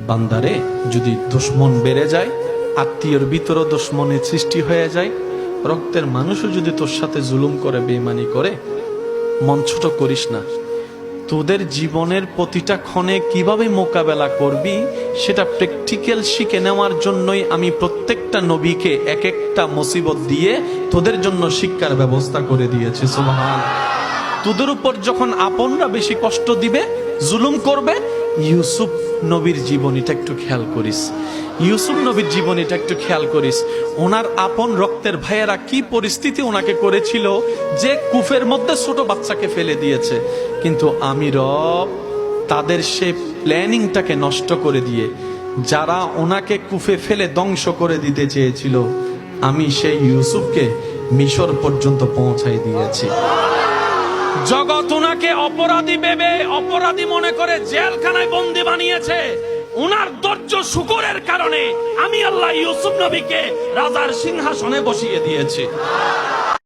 বান্দারে যদি দুশ্মন বেড়ে যায়, আত্মীয়র ভিতরও দুশ্মনের সৃষ্টি হয়ে যায়, রক্তের মানুষও যদি তোর সাথে জুলুম করে, বেঈমানি করে, মন ছোট করিস না। তোদের জীবনের প্রতিটা ক্ষণে কিভাবে মোকাবেলা করবি সেটা প্র্যাকটিক্যাল শিখে নেওয়ার জন্যই আমি প্রত্যেকটা নবীকে এক একটা মুসিবত দিয়ে তোদের জন্য শিক্ষার ব্যবস্থা করে দিয়েছি। সুবহান। তোদের উপর যখন আপনরা বেশি কষ্ট দিবে, জুলুম করবে, ইউসুফ নবীর জীবনীটা একটু খেয়াল করিস। ইউসুফ নবীর জীবনীটা একটু খেয়াল করিস। ওনার আপন রক্তের ভাইয়েরা কি পরিস্থিতি ওনাকে করেছিল যে কুফের মধ্যে ছোট বাচ্চাকে ফেলে দিয়েছে, কিন্তু আমি রব তাদের সে প্ল্যানিংটাকে নষ্ট করে দিয়ে, যারা ওনাকে কুফে ফেলে ধ্বংস করে দিতে চেয়েছিল, আমি সেই ইউসুফকে মিশর পর্যন্ত পৌঁছাই দিয়েছি। জগৎ ওনাকে অপরাধী ভেবে, অপরাধী মনে করে জেলখানায় বন্দি বানিয়েছে। ওনার ধৈর্য শুকরের কারণে আমি আল্লাহ ইউসুফ নবীকে রাজার সিংহাসনে বসিয়ে দিয়েছি।